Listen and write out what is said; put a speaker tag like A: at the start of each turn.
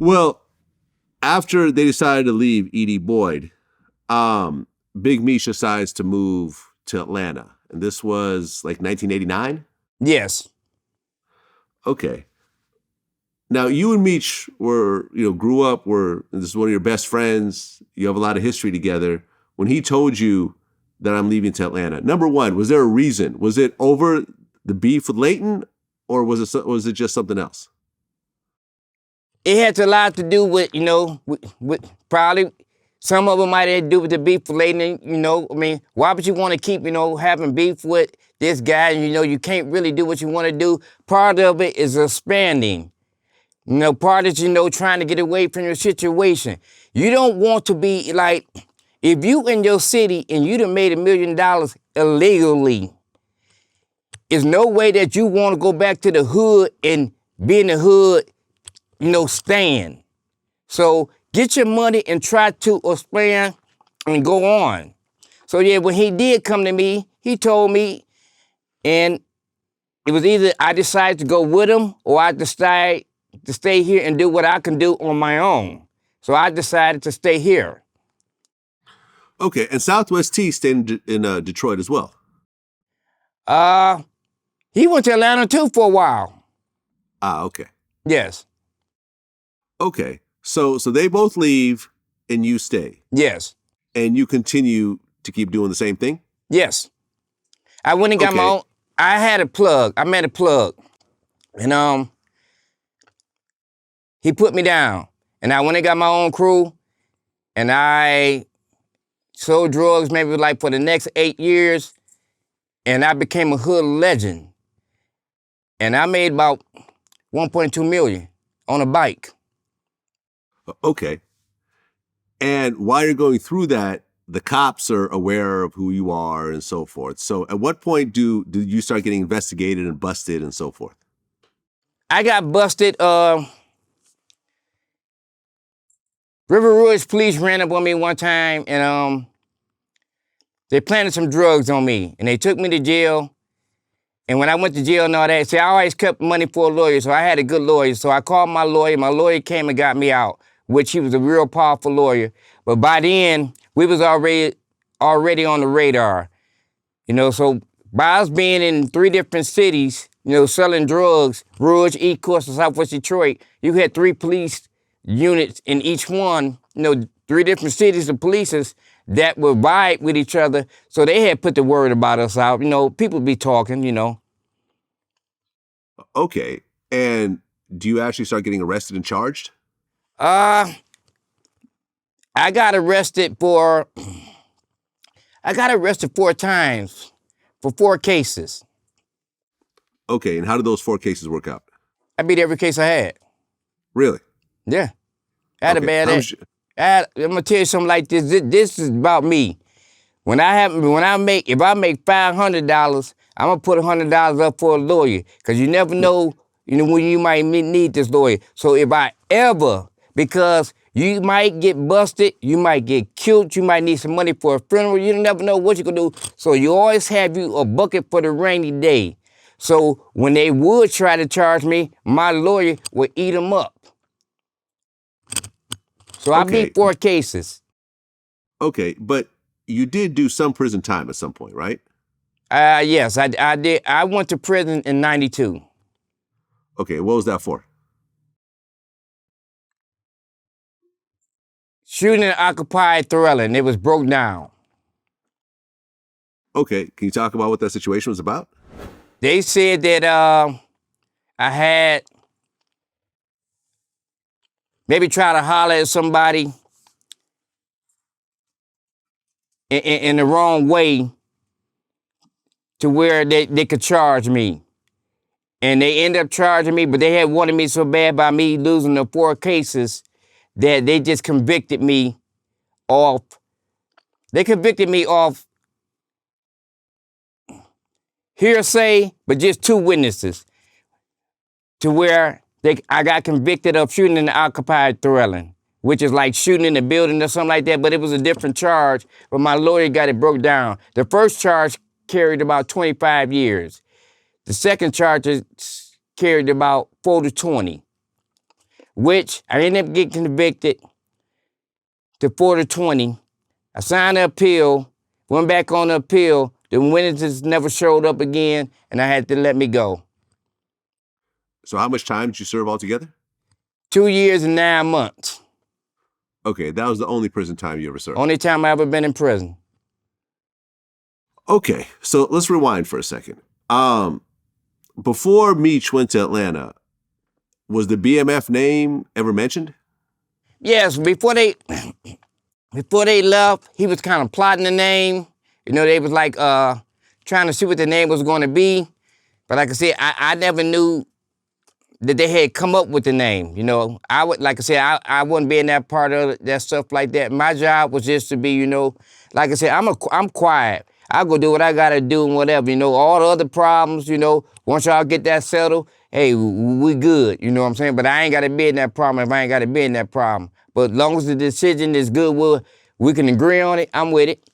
A: Well, after they decided to leave Edie Boyd, Big Meech decides to move to Atlanta. And this was like 1989?
B: Yes.
A: Okay. Now, you and Meech grew up, this is one of your best friends. You have a lot of history together. When he told you that I'm leaving to Atlanta, number one, was there a reason? Was it over the beef with Leighton, or was it just something else?
B: It had a lot to do with, with probably some of it might have to do with the beef with Leighton. Why would you want to keep, having beef with this guy? You can't really do what you want to do. Part of it is expanding. Part is, trying to get away from your situation. You don't want to be like, if you in your city and you done made $1 million illegally, there's no way that you want to go back to the hood and be in the hood, staying. So get your money and try to expand and go on. So yeah, when he did come to me, he told me, and it was either I decided to go with him or I decided to stay here and do what I can do on my own. So I decided to stay here.
A: Okay, and Southwest T stayed in Detroit as well.
B: He went to Atlanta too for a while.
A: Okay.
B: Yes.
A: Okay, so they both leave and you stay.
B: Yes.
A: And you continue to keep doing the same thing?
B: Yes. I went and got my own. I had a plug. I met a plug, and he put me down, and I went and got my own crew, and I sold drugs maybe like for the next 8 years, and I became a hood legend. And I made about 1.2 million on a bike.
A: Okay. And while you're going through that, the cops are aware of who you are and so forth. So at what point do you start getting investigated and busted and so forth?
B: I got busted. River Rouge police ran up on me one time, and they planted some drugs on me, and they took me to jail. And when I went to jail and all that, I always kept money for a lawyer, so I had a good lawyer. So I called my lawyer. My lawyer came and got me out, which he was a real powerful lawyer. But by then, we was already on the radar. So by us being in 3 different cities, selling drugs, Rouge, East Coast, and Southwest Detroit, you had 3 police units in each one, 3 different cities of polices that would ride with each other. So they had put the word about us out. People be talking,
A: Okay. And do you actually start getting arrested and charged?
B: I got arrested 4 times for 4 cases.
A: Okay. And how did those 4 cases work out?
B: I beat every case I had.
A: Really?
B: Yeah. I had a bad ass. I'm gonna tell you something like this. This is about me. If I make $500, I'm gonna put $100 up for a lawyer, because you never know, when you might need this lawyer. So if I ever, because you might get busted, you might get killed, you might need some money for a funeral, you never know what you can do. So you always have you a bucket for the rainy day. So when they would try to charge me, my lawyer would eat them up. So I beat 4 cases.
A: Okay, but you did do some prison time at some point, right?
B: Yes, I did. I went to prison in 92.
A: Okay, what was that for?
B: Shooting an occupied dwelling. It was broke down.
A: Okay, can you talk about what that situation was about?
B: They said that I had maybe try to holler at somebody in the wrong way to where they could charge me. And they ended up charging me, but they had wanted me so bad by me losing the 4 cases that they just convicted me off. They convicted me off hearsay, but just 2 witnesses, to where I got convicted of shooting in the occupied dwelling, which is like shooting in a building or something like that, but it was a different charge, but my lawyer got it broke down. The first charge carried about 25 years. The second charge carried about 4 to 20. which I ended up getting convicted to 4 to 20. I signed the appeal, went back on the appeal. The witnesses never showed up again, and I had to let me go.
A: So how much time did you serve altogether?
B: 2 years and 9 months.
A: Okay, that was the only prison time you ever served.
B: Only time I ever been in prison.
A: Okay, so let's rewind for a second. Before Meech went to Atlanta, was the BMF name ever mentioned?
B: Yes, before they left, he was kind of plotting the name. You know, they was like trying to see what the name was going to be. But like I said, I never knew that they had come up with the name. You know, I would, like I said, I wouldn't be in that part of that stuff like that. My job was just to be, you know, like I said, I'm quiet. I go do what I gotta do and whatever. You know, all the other problems, you know, once y'all get that settled, hey, we good. You know what I'm saying? But I ain't gotta be in that problem if I ain't gotta be in that problem. But as long as the decision is good, we can agree on it, I'm with it.